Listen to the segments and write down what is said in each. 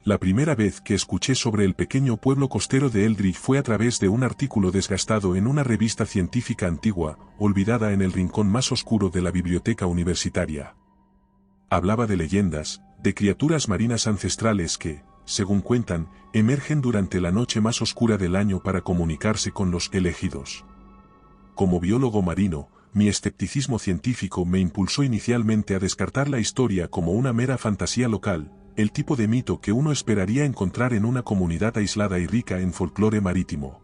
La primera vez que escuché sobre el pequeño pueblo costero de Eldridge fue a través de un artículo desgastado en una revista científica antigua, olvidada en el rincón más oscuro de la biblioteca universitaria. Hablaba de leyendas, de criaturas marinas ancestrales que, según cuentan, emergen durante la noche más oscura del año para comunicarse con los elegidos. Como biólogo marino, mi escepticismo científico me impulsó inicialmente a descartar la historia como una mera fantasía local, el tipo de mito que uno esperaría encontrar en una comunidad aislada y rica en folclore marítimo.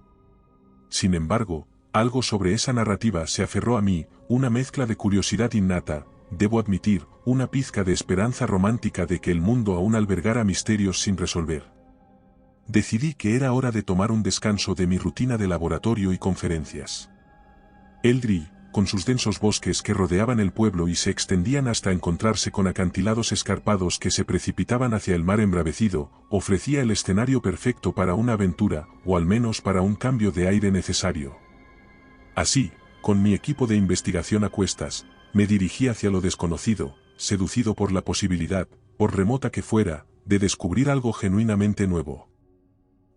Sin embargo, algo sobre esa narrativa se aferró a mí, una mezcla de curiosidad innata, debo admitir, una pizca de esperanza romántica de que el mundo aún albergara misterios sin resolver. Decidí que era hora de tomar un descanso de mi rutina de laboratorio y conferencias. Eldridge, con sus densos bosques que rodeaban el pueblo y se extendían hasta encontrarse con acantilados escarpados que se precipitaban hacia el mar embravecido, ofrecía el escenario perfecto para una aventura, o al menos para un cambio de aire necesario. Así, con mi equipo de investigación a cuestas, me dirigí hacia lo desconocido, seducido por la posibilidad, por remota que fuera, de descubrir algo genuinamente nuevo.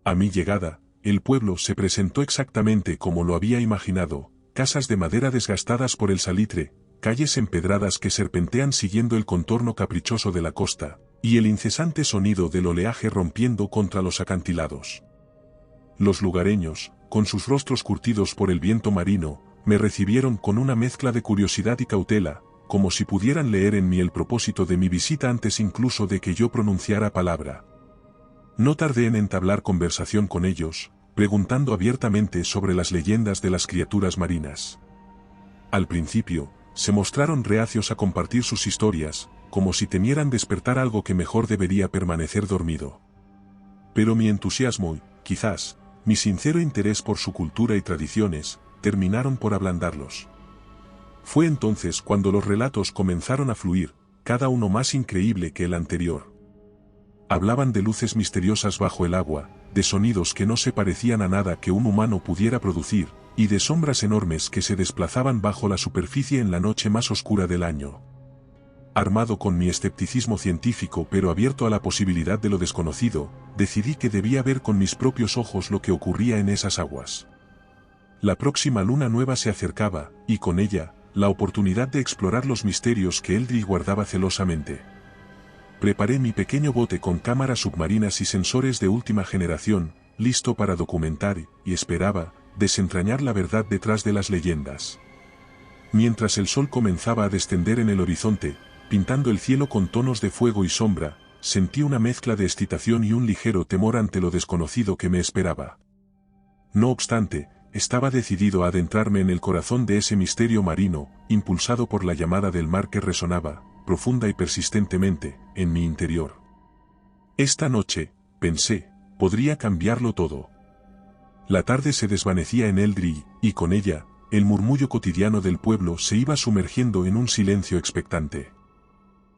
A mi llegada, el pueblo se presentó exactamente como lo había imaginado: casas de madera desgastadas por el salitre, calles empedradas que serpentean siguiendo el contorno caprichoso de la costa, y el incesante sonido del oleaje rompiendo contra los acantilados. Los lugareños, con sus rostros curtidos por el viento marino, me recibieron con una mezcla de curiosidad y cautela, como si pudieran leer en mí el propósito de mi visita antes incluso de que yo pronunciara palabra. No tardé en entablar conversación con ellos, preguntando abiertamente sobre las leyendas de las criaturas marinas. Al principio, se mostraron reacios a compartir sus historias, como si temieran despertar algo que mejor debería permanecer dormido. Pero mi entusiasmo y, quizás, mi sincero interés por su cultura y tradiciones, terminaron por ablandarlos. Fue entonces cuando los relatos comenzaron a fluir, cada uno más increíble que el anterior. Hablaban de luces misteriosas bajo el agua, de sonidos que no se parecían a nada que un humano pudiera producir, y de sombras enormes que se desplazaban bajo la superficie en la noche más oscura del año. Armado con mi escepticismo científico pero abierto a la posibilidad de lo desconocido, decidí que debía ver con mis propios ojos lo que ocurría en esas aguas. La próxima luna nueva se acercaba, y con ella, la oportunidad de explorar los misterios que Eldridge guardaba celosamente. Preparé mi pequeño bote con cámaras submarinas y sensores de última generación, listo para documentar, y esperaba desentrañar la verdad detrás de las leyendas. Mientras el sol comenzaba a descender en el horizonte, pintando el cielo con tonos de fuego y sombra, sentí una mezcla de excitación y un ligero temor ante lo desconocido que me esperaba. No obstante, estaba decidido a adentrarme en el corazón de ese misterio marino, impulsado por la llamada del mar que resonaba, profunda y persistentemente, en mi interior. Esta noche, pensé, podría cambiarlo todo. La tarde se desvanecía en Eldridge, y con ella, el murmullo cotidiano del pueblo se iba sumergiendo en un silencio expectante.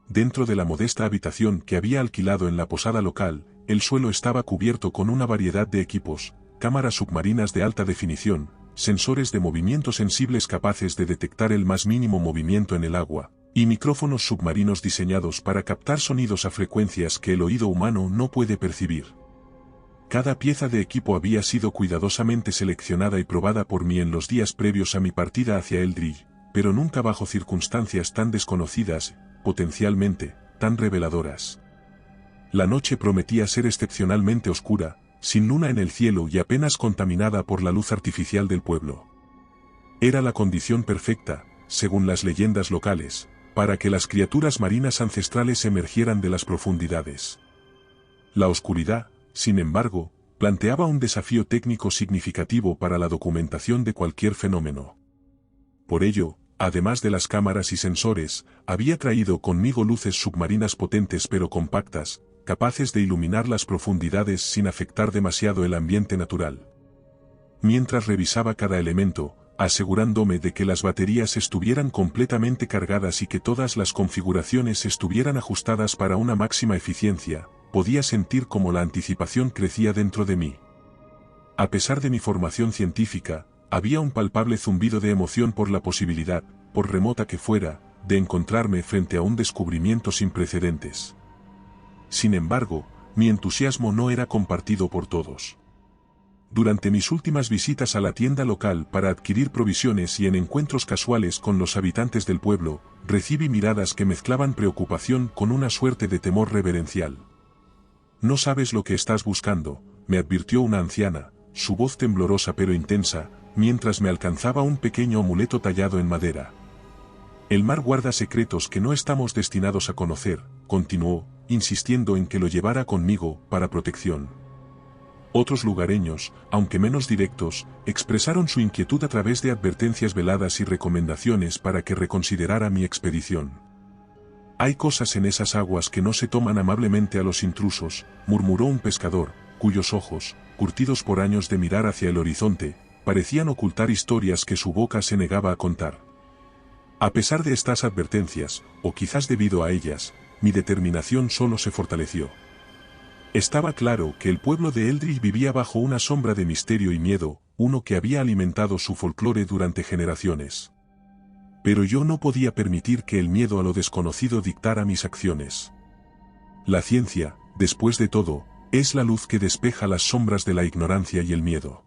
Dentro de la modesta habitación que había alquilado en la posada local, el suelo estaba cubierto con una variedad de equipos: cámaras submarinas de alta definición, sensores de movimiento sensibles capaces de detectar el más mínimo movimiento en el agua, y micrófonos submarinos diseñados para captar sonidos a frecuencias que el oído humano no puede percibir. Cada pieza de equipo había sido cuidadosamente seleccionada y probada por mí en los días previos a mi partida hacia Eldridge, pero nunca bajo circunstancias tan desconocidas, potencialmente, tan reveladoras. La noche prometía ser excepcionalmente oscura, sin luna en el cielo y apenas contaminada por la luz artificial del pueblo. Era la condición perfecta, según las leyendas locales, para que las criaturas marinas ancestrales emergieran de las profundidades. La oscuridad, sin embargo, planteaba un desafío técnico significativo para la documentación de cualquier fenómeno. Por ello, además de las cámaras y sensores, había traído conmigo luces submarinas potentes pero compactas, capaces de iluminar las profundidades sin afectar demasiado el ambiente natural. Mientras revisaba cada elemento, asegurándome de que las baterías estuvieran completamente cargadas y que todas las configuraciones estuvieran ajustadas para una máxima eficiencia, podía sentir cómo la anticipación crecía dentro de mí. A pesar de mi formación científica, había un palpable zumbido de emoción por la posibilidad, por remota que fuera, de encontrarme frente a un descubrimiento sin precedentes. Sin embargo, mi entusiasmo no era compartido por todos. Durante mis últimas visitas a la tienda local para adquirir provisiones y en encuentros casuales con los habitantes del pueblo, recibí miradas que mezclaban preocupación con una suerte de temor reverencial. «No sabes lo que estás buscando», me advirtió una anciana, su voz temblorosa pero intensa, mientras me alcanzaba un pequeño amuleto tallado en madera. «El mar guarda secretos que no estamos destinados a conocer», continuó, insistiendo en que lo llevara conmigo para protección. Otros lugareños, aunque menos directos, expresaron su inquietud a través de advertencias veladas y recomendaciones para que reconsiderara mi expedición. «Hay cosas en esas aguas que no se toman amablemente a los intrusos», murmuró un pescador, cuyos ojos, curtidos por años de mirar hacia el horizonte, parecían ocultar historias que su boca se negaba a contar. A pesar de estas advertencias, o quizás debido a ellas, mi determinación solo se fortaleció. Estaba claro que el pueblo de Eldritch vivía bajo una sombra de misterio y miedo, uno que había alimentado su folclore durante generaciones. Pero yo no podía permitir que el miedo a lo desconocido dictara mis acciones. La ciencia, después de todo, es la luz que despeja las sombras de la ignorancia y el miedo.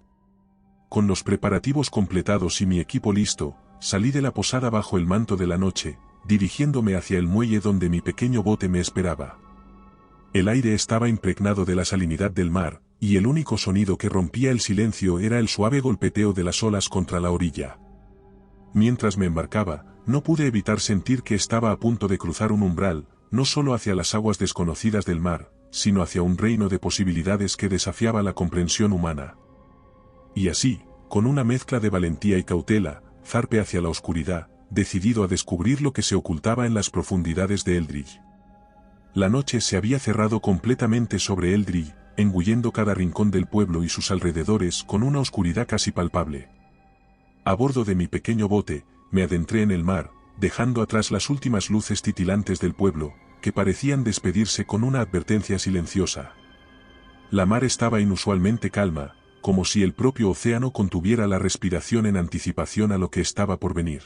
Con los preparativos completados y mi equipo listo, salí de la posada bajo el manto de la noche, dirigiéndome hacia el muelle donde mi pequeño bote me esperaba. El aire estaba impregnado de la salinidad del mar, y el único sonido que rompía el silencio era el suave golpeteo de las olas contra la orilla. Mientras me embarcaba, no pude evitar sentir que estaba a punto de cruzar un umbral, no solo hacia las aguas desconocidas del mar, sino hacia un reino de posibilidades que desafiaba la comprensión humana. Y así, con una mezcla de valentía y cautela, zarpé hacia la oscuridad, decidido a descubrir lo que se ocultaba en las profundidades de Eldritch. La noche se había cerrado completamente sobre Eldritch, engullendo cada rincón del pueblo y sus alrededores con una oscuridad casi palpable. A bordo de mi pequeño bote, me adentré en el mar, dejando atrás las últimas luces titilantes del pueblo, que parecían despedirse con una advertencia silenciosa. La mar estaba inusualmente calma, como si el propio océano contuviera la respiración en anticipación a lo que estaba por venir.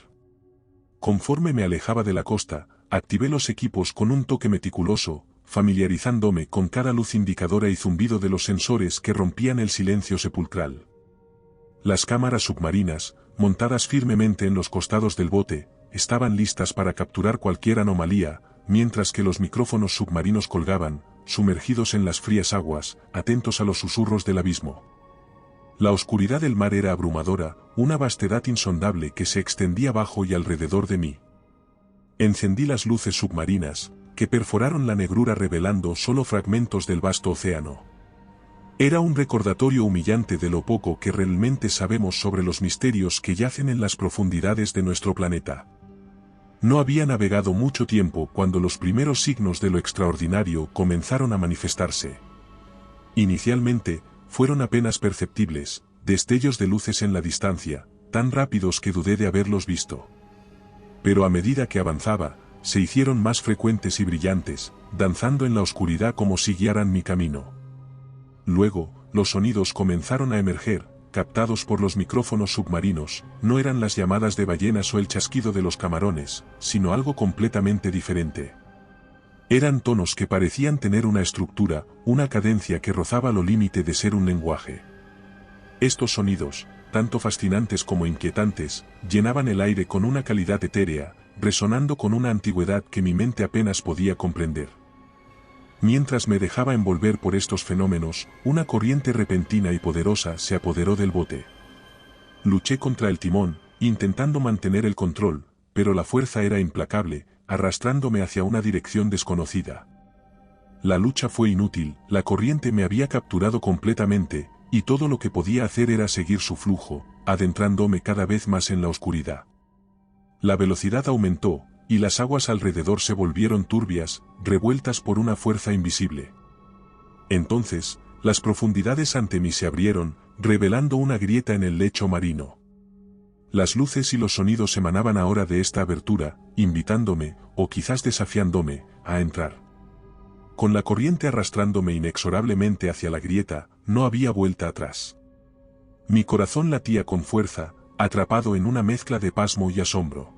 Conforme me alejaba de la costa, activé los equipos con un toque meticuloso, familiarizándome con cada luz indicadora y zumbido de los sensores que rompían el silencio sepulcral. Las cámaras submarinas, montadas firmemente en los costados del bote, estaban listas para capturar cualquier anomalía, mientras que los micrófonos submarinos colgaban, sumergidos en las frías aguas, atentos a los susurros del abismo. La oscuridad del mar era abrumadora, una vastedad insondable que se extendía bajo y alrededor de mí. Encendí las luces submarinas, que perforaron la negrura revelando solo fragmentos del vasto océano. Era un recordatorio humillante de lo poco que realmente sabemos sobre los misterios que yacen en las profundidades de nuestro planeta. No había navegado mucho tiempo cuando los primeros signos de lo extraordinario comenzaron a manifestarse. Inicialmente, fueron apenas perceptibles, destellos de luces en la distancia, tan rápidos que dudé de haberlos visto. Pero a medida que avanzaba, se hicieron más frecuentes y brillantes, danzando en la oscuridad como si guiaran mi camino. Luego, los sonidos comenzaron a emerger, captados por los micrófonos submarinos, no eran las llamadas de ballenas o el chasquido de los camarones, sino algo completamente diferente. Eran tonos que parecían tener una estructura, una cadencia que rozaba lo límite de ser un lenguaje. Estos sonidos, tanto fascinantes como inquietantes, llenaban el aire con una calidad etérea, resonando con una antigüedad que mi mente apenas podía comprender. Mientras me dejaba envolver por estos fenómenos, una corriente repentina y poderosa se apoderó del bote. Luché contra el timón, intentando mantener el control, pero la fuerza era implacable, arrastrándome hacia una dirección desconocida. La lucha fue inútil, la corriente me había capturado completamente, y todo lo que podía hacer era seguir su flujo, adentrándome cada vez más en la oscuridad. La velocidad aumentó, y las aguas alrededor se volvieron turbias, revueltas por una fuerza invisible. Entonces, las profundidades ante mí se abrieron, revelando una grieta en el lecho marino. Las luces y los sonidos emanaban ahora de esta abertura, invitándome, o quizás desafiándome, a entrar. Con la corriente arrastrándome inexorablemente hacia la grieta, no había vuelta atrás. Mi corazón latía con fuerza, atrapado en una mezcla de pasmo y asombro.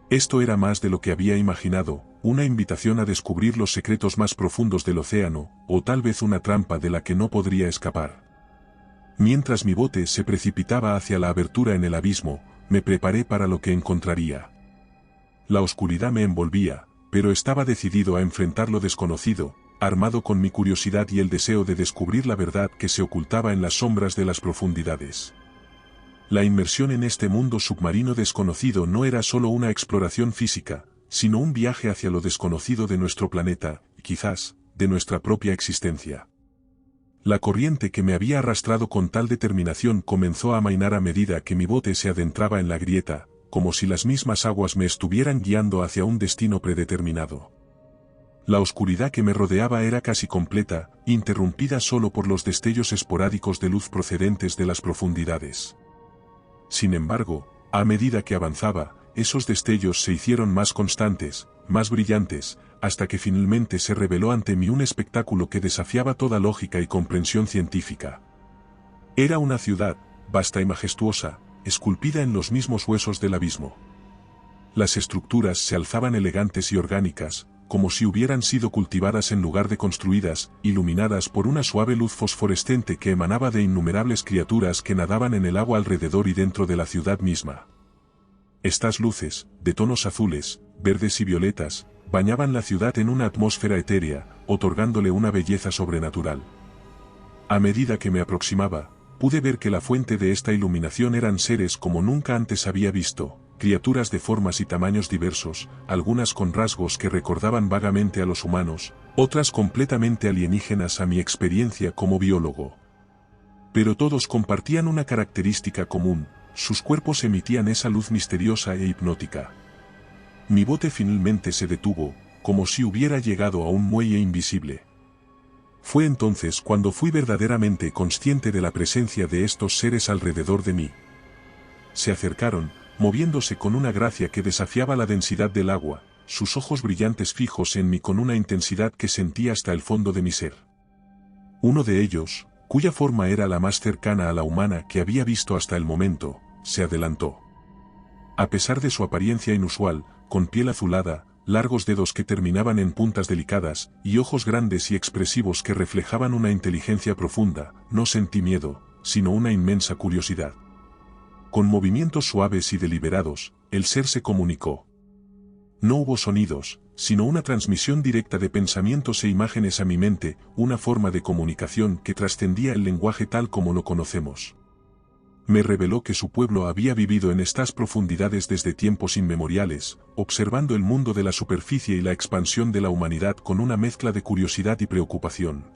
Esto era más de lo que había imaginado, una invitación a descubrir los secretos más profundos del océano, o tal vez una trampa de la que no podría escapar. Mientras mi bote se precipitaba hacia la abertura en el abismo, me preparé para lo que encontraría. La oscuridad me envolvía, pero estaba decidido a enfrentar lo desconocido, armado con mi curiosidad y el deseo de descubrir la verdad que se ocultaba en las sombras de las profundidades. La inmersión en este mundo submarino desconocido no era solo una exploración física, sino un viaje hacia lo desconocido de nuestro planeta, y quizás, de nuestra propia existencia. La corriente que me había arrastrado con tal determinación comenzó a amainar a medida que mi bote se adentraba en la grieta, como si las mismas aguas me estuvieran guiando hacia un destino predeterminado. La oscuridad que me rodeaba era casi completa, interrumpida solo por los destellos esporádicos de luz procedentes de las profundidades. Sin embargo, a medida que avanzaba, esos destellos se hicieron más constantes, más brillantes, hasta que finalmente se reveló ante mí un espectáculo que desafiaba toda lógica y comprensión científica. Era una ciudad, vasta y majestuosa, esculpida en los mismos huesos del abismo. Las estructuras se alzaban elegantes y orgánicas, como si hubieran sido cultivadas en lugar de construidas, iluminadas por una suave luz fosforescente que emanaba de innumerables criaturas que nadaban en el agua alrededor y dentro de la ciudad misma. Estas luces, de tonos azules, verdes y violetas, bañaban la ciudad en una atmósfera etérea, otorgándole una belleza sobrenatural. A medida que me aproximaba, pude ver que la fuente de esta iluminación eran seres como nunca antes había visto, criaturas de formas y tamaños diversos, algunas con rasgos que recordaban vagamente a los humanos, otras completamente alienígenas a mi experiencia como biólogo. Pero todos compartían una característica común: sus cuerpos emitían esa luz misteriosa e hipnótica. Mi bote finalmente se detuvo, como si hubiera llegado a un muelle invisible. Fue entonces cuando fui verdaderamente consciente de la presencia de estos seres alrededor de mí. Se acercaron, moviéndose con una gracia que desafiaba la densidad del agua, sus ojos brillantes fijos en mí con una intensidad que sentí hasta el fondo de mi ser. Uno de ellos, cuya forma era la más cercana a la humana que había visto hasta el momento, se adelantó. A pesar de su apariencia inusual, con piel azulada, largos dedos que terminaban en puntas delicadas, y ojos grandes y expresivos que reflejaban una inteligencia profunda, no sentí miedo, sino una inmensa curiosidad. Con movimientos suaves y deliberados, el ser se comunicó. No hubo sonidos, sino una transmisión directa de pensamientos e imágenes a mi mente, una forma de comunicación que trascendía el lenguaje tal como lo conocemos. Me reveló que su pueblo había vivido en estas profundidades desde tiempos inmemoriales, observando el mundo de la superficie y la expansión de la humanidad con una mezcla de curiosidad y preocupación.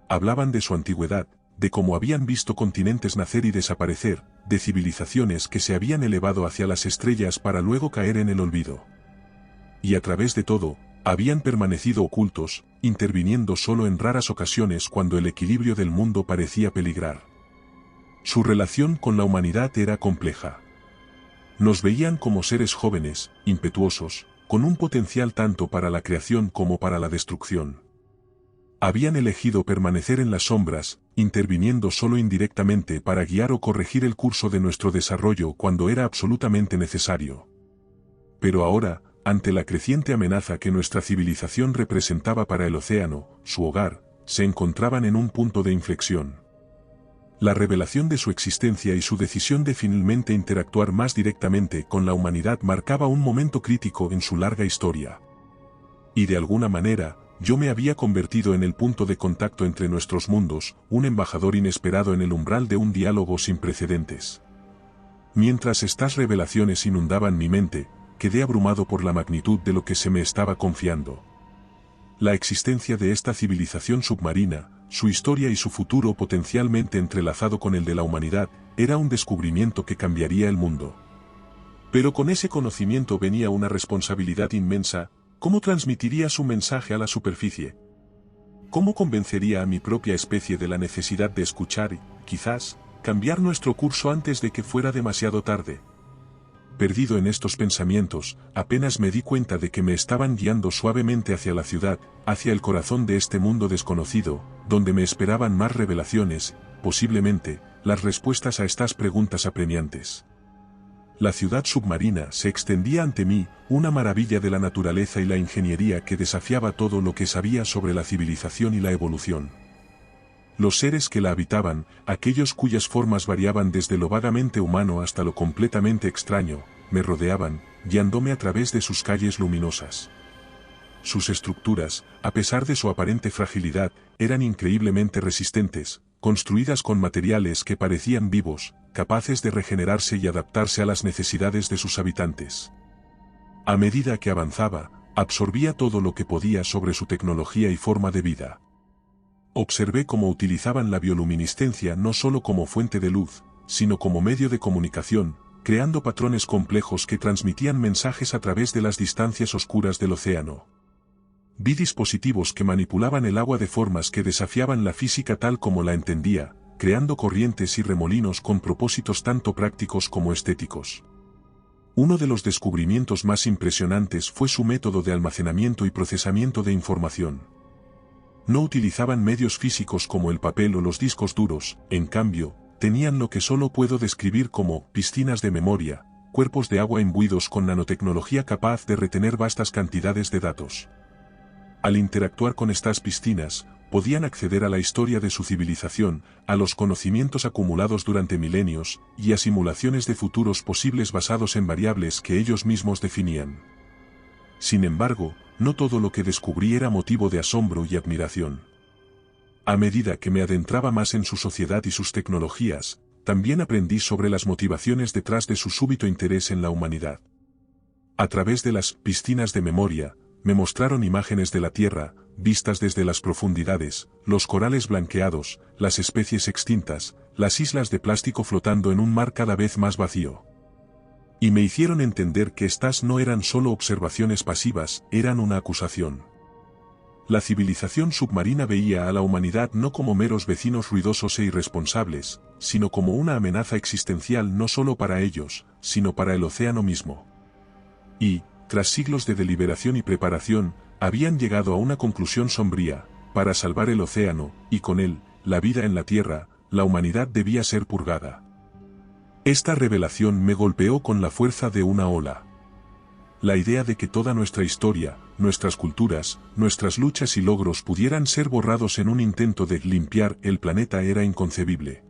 Hablaban de su antigüedad, de cómo habían visto continentes nacer y desaparecer, de civilizaciones que se habían elevado hacia las estrellas para luego caer en el olvido. Y a través de todo, habían permanecido ocultos, interviniendo solo en raras ocasiones cuando el equilibrio del mundo parecía peligrar. Su relación con la humanidad era compleja. Nos veían como seres jóvenes, impetuosos, con un potencial tanto para la creación como para la destrucción. Habían elegido permanecer en las sombras, interviniendo solo indirectamente para guiar o corregir el curso de nuestro desarrollo cuando era absolutamente necesario. Pero ahora, ante la creciente amenaza que nuestra civilización representaba para el océano, su hogar, se encontraban en un punto de inflexión. La revelación de su existencia y su decisión de finalmente interactuar más directamente con la humanidad marcaba un momento crítico en su larga historia. Y de alguna manera, yo me había convertido en el punto de contacto entre nuestros mundos, un embajador inesperado en el umbral de un diálogo sin precedentes. Mientras estas revelaciones inundaban mi mente, quedé abrumado por la magnitud de lo que se me estaba confiando. La existencia de esta civilización submarina, su historia y su futuro potencialmente entrelazado con el de la humanidad, era un descubrimiento que cambiaría el mundo. Pero con ese conocimiento venía una responsabilidad inmensa. ¿Cómo transmitiría su mensaje a la superficie? ¿Cómo convencería a mi propia especie de la necesidad de escuchar y, quizás, cambiar nuestro curso antes de que fuera demasiado tarde? Perdido en estos pensamientos, apenas me di cuenta de que me estaban guiando suavemente hacia la ciudad, hacia el corazón de este mundo desconocido, donde me esperaban más revelaciones, posiblemente, las respuestas a estas preguntas apremiantes. La ciudad submarina se extendía ante mí, una maravilla de la naturaleza y la ingeniería que desafiaba todo lo que sabía sobre la civilización y la evolución. Los seres que la habitaban, aquellos cuyas formas variaban desde lo vagamente humano hasta lo completamente extraño, me rodeaban, guiándome a través de sus calles luminosas. Sus estructuras, a pesar de su aparente fragilidad, eran increíblemente resistentes, construidas con materiales que parecían vivos, capaces de regenerarse y adaptarse a las necesidades de sus habitantes. A medida que avanzaba, absorbía todo lo que podía sobre su tecnología y forma de vida. Observé cómo utilizaban la bioluminiscencia no solo como fuente de luz, sino como medio de comunicación, creando patrones complejos que transmitían mensajes a través de las distancias oscuras del océano. Vi dispositivos que manipulaban el agua de formas que desafiaban la física tal como la entendía, creando corrientes y remolinos con propósitos tanto prácticos como estéticos. Uno de los descubrimientos más impresionantes fue su método de almacenamiento y procesamiento de información. No utilizaban medios físicos como el papel o los discos duros, en cambio, tenían lo que solo puedo describir como piscinas de memoria, cuerpos de agua imbuidos con nanotecnología capaz de retener vastas cantidades de datos. Al interactuar con estas piscinas, podían acceder a la historia de su civilización, a los conocimientos acumulados durante milenios, y a simulaciones de futuros posibles basados en variables que ellos mismos definían. Sin embargo, no todo lo que descubrí era motivo de asombro y admiración. A medida que me adentraba más en su sociedad y sus tecnologías, también aprendí sobre las motivaciones detrás de su súbito interés en la humanidad. A través de las piscinas de memoria, me mostraron imágenes de la Tierra, vistas desde las profundidades, los corales blanqueados, las especies extintas, las islas de plástico flotando en un mar cada vez más vacío. Y me hicieron entender que estas no eran solo observaciones pasivas, eran una acusación. La civilización submarina veía a la humanidad no como meros vecinos ruidosos e irresponsables, sino como una amenaza existencial no solo para ellos, sino para el océano mismo. Y, tras siglos de deliberación y preparación, habían llegado a una conclusión sombría: para salvar el océano, y con él, la vida en la Tierra, la humanidad debía ser purgada. Esta revelación me golpeó con la fuerza de una ola. La idea de que toda nuestra historia, nuestras culturas, nuestras luchas y logros pudieran ser borrados en un intento de limpiar el planeta era inconcebible.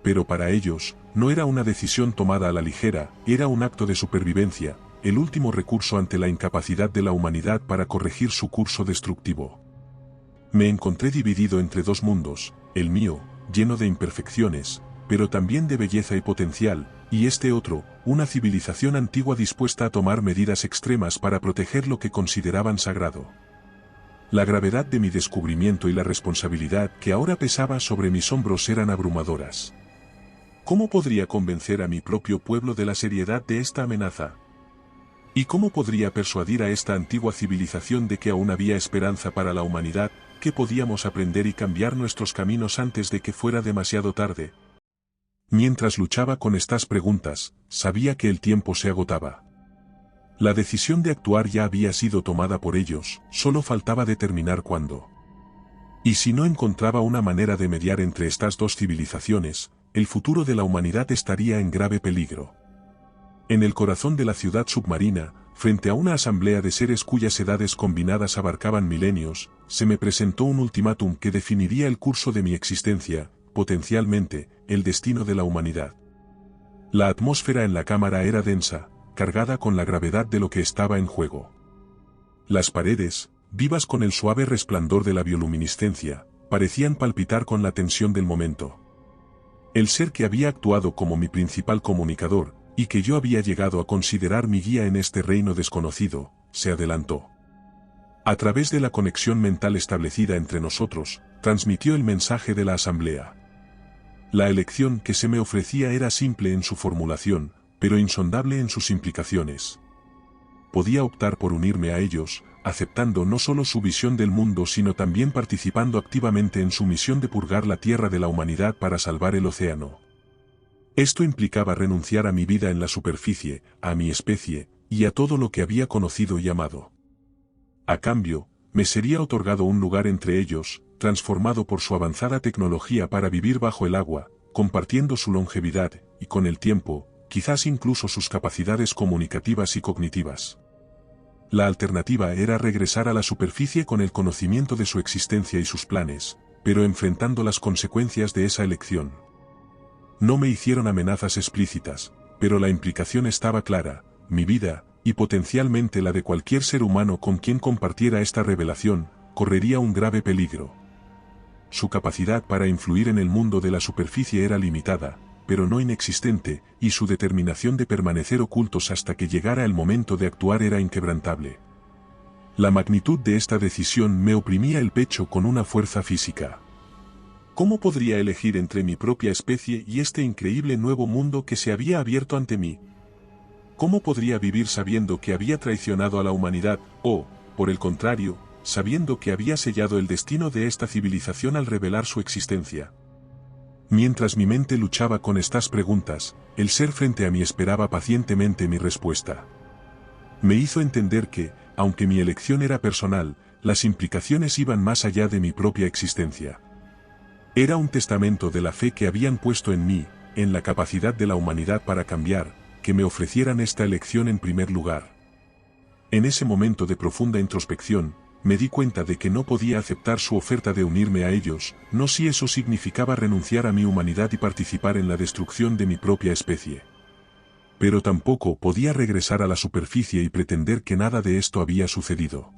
Pero para ellos, no era una decisión tomada a la ligera, era un acto de supervivencia, el último recurso ante la incapacidad de la humanidad para corregir su curso destructivo. Me encontré dividido entre dos mundos, el mío, lleno de imperfecciones, pero también de belleza y potencial, y este otro, una civilización antigua dispuesta a tomar medidas extremas para proteger lo que consideraban sagrado. La gravedad de mi descubrimiento y la responsabilidad que ahora pesaba sobre mis hombros eran abrumadoras. ¿Cómo podría convencer a mi propio pueblo de la seriedad de esta amenaza? ¿Y cómo podría persuadir a esta antigua civilización de que aún había esperanza para la humanidad, que podíamos aprender y cambiar nuestros caminos antes de que fuera demasiado tarde? Mientras luchaba con estas preguntas, sabía que el tiempo se agotaba. La decisión de actuar ya había sido tomada por ellos, solo faltaba determinar cuándo. Y si no encontraba una manera de mediar entre estas dos civilizaciones, el futuro de la humanidad estaría en grave peligro. En el corazón de la ciudad submarina, frente a una asamblea de seres cuyas edades combinadas abarcaban milenios, se me presentó un ultimátum que definiría el curso de mi existencia, potencialmente, el destino de la humanidad. La atmósfera en la cámara era densa, cargada con la gravedad de lo que estaba en juego. Las paredes, vivas con el suave resplandor de la bioluminiscencia, parecían palpitar con la tensión del momento. El ser que había actuado como mi principal comunicador, y que yo había llegado a considerar mi guía en este reino desconocido, se adelantó. A través de la conexión mental establecida entre nosotros, transmitió el mensaje de la asamblea. La elección que se me ofrecía era simple en su formulación, pero insondable en sus implicaciones. Podía optar por unirme a ellos, aceptando no solo su visión del mundo sino también participando activamente en su misión de purgar la tierra de la humanidad para salvar el océano. Esto implicaba renunciar a mi vida en la superficie, a mi especie, y a todo lo que había conocido y amado. A cambio, me sería otorgado un lugar entre ellos, transformado por su avanzada tecnología para vivir bajo el agua, compartiendo su longevidad, y con el tiempo, quizás incluso sus capacidades comunicativas y cognitivas. La alternativa era regresar a la superficie con el conocimiento de su existencia y sus planes, pero enfrentando las consecuencias de esa elección. No me hicieron amenazas explícitas, pero la implicación estaba clara: mi vida, y potencialmente la de cualquier ser humano con quien compartiera esta revelación, correría un grave peligro. Su capacidad para influir en el mundo de la superficie era limitada, pero no inexistente, y su determinación de permanecer ocultos hasta que llegara el momento de actuar era inquebrantable. La magnitud de esta decisión me oprimía el pecho con una fuerza física. ¿Cómo podría elegir entre mi propia especie y este increíble nuevo mundo que se había abierto ante mí? ¿Cómo podría vivir sabiendo que había traicionado a la humanidad, o, por el contrario, sabiendo que había sellado el destino de esta civilización al revelar su existencia? Mientras mi mente luchaba con estas preguntas, el ser frente a mí esperaba pacientemente mi respuesta. Me hizo entender que, aunque mi elección era personal, las implicaciones iban más allá de mi propia existencia. Era un testamento de la fe que habían puesto en mí, en la capacidad de la humanidad para cambiar, que me ofrecieran esta elección en primer lugar. En ese momento de profunda introspección, me di cuenta de que no podía aceptar su oferta de unirme a ellos, no si eso significaba renunciar a mi humanidad y participar en la destrucción de mi propia especie. Pero tampoco podía regresar a la superficie y pretender que nada de esto había sucedido.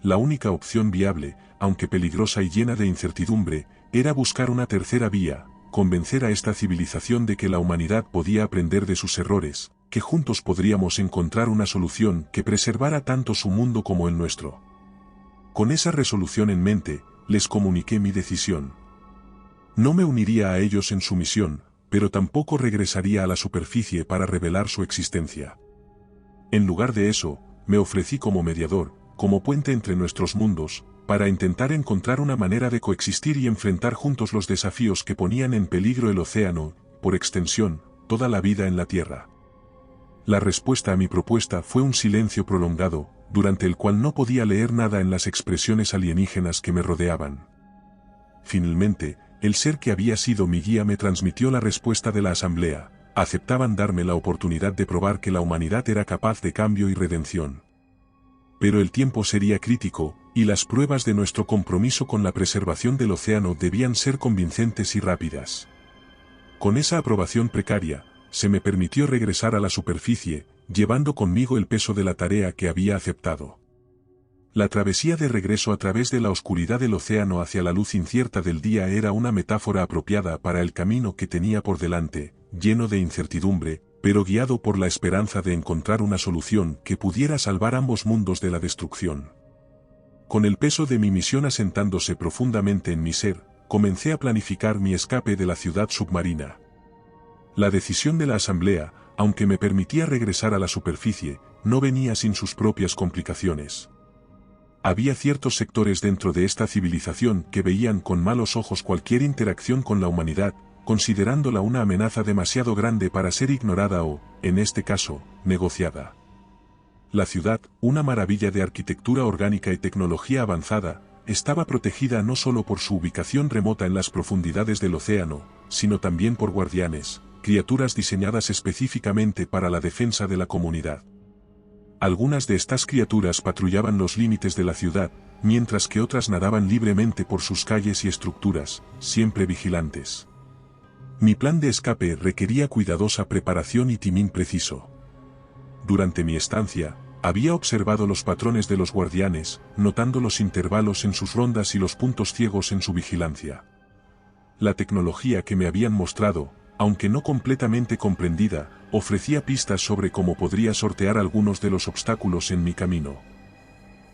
La única opción viable, aunque peligrosa y llena de incertidumbre, era buscar una tercera vía, convencer a esta civilización de que la humanidad podía aprender de sus errores, que juntos podríamos encontrar una solución que preservara tanto su mundo como el nuestro. Con esa resolución en mente, les comuniqué mi decisión. No me uniría a ellos en su misión, pero tampoco regresaría a la superficie para revelar su existencia. En lugar de eso, me ofrecí como mediador, como puente entre nuestros mundos, para intentar encontrar una manera de coexistir y enfrentar juntos los desafíos que ponían en peligro el océano, por extensión, toda la vida en la Tierra. La respuesta a mi propuesta fue un silencio prolongado, durante el cual no podía leer nada en las expresiones alienígenas que me rodeaban. Finalmente, el ser que había sido mi guía me transmitió la respuesta de la asamblea: aceptaban darme la oportunidad de probar que la humanidad era capaz de cambio y redención. Pero el tiempo sería crítico, y las pruebas de nuestro compromiso con la preservación del océano debían ser convincentes y rápidas. Con esa aprobación precaria, se me permitió regresar a la superficie, llevando conmigo el peso de la tarea que había aceptado. La travesía de regreso a través de la oscuridad del océano hacia la luz incierta del día era una metáfora apropiada para el camino que tenía por delante, lleno de incertidumbre, pero guiado por la esperanza de encontrar una solución que pudiera salvar ambos mundos de la destrucción. Con el peso de mi misión asentándose profundamente en mi ser, comencé a planificar mi escape de la ciudad submarina. La decisión de la asamblea, aunque me permitía regresar a la superficie, no venía sin sus propias complicaciones. Había ciertos sectores dentro de esta civilización que veían con malos ojos cualquier interacción con la humanidad, considerándola una amenaza demasiado grande para ser ignorada o, en este caso, negociada. La ciudad, una maravilla de arquitectura orgánica y tecnología avanzada, estaba protegida no solo por su ubicación remota en las profundidades del océano, sino también por guardianes, criaturas diseñadas específicamente para la defensa de la comunidad. Algunas de estas criaturas patrullaban los límites de la ciudad, mientras que otras nadaban libremente por sus calles y estructuras, siempre vigilantes. Mi plan de escape requería cuidadosa preparación y timing preciso. Durante mi estancia, había observado los patrones de los guardianes, notando los intervalos en sus rondas y los puntos ciegos en su vigilancia. La tecnología que me habían mostrado, aunque no completamente comprendida, ofrecía pistas sobre cómo podría sortear algunos de los obstáculos en mi camino.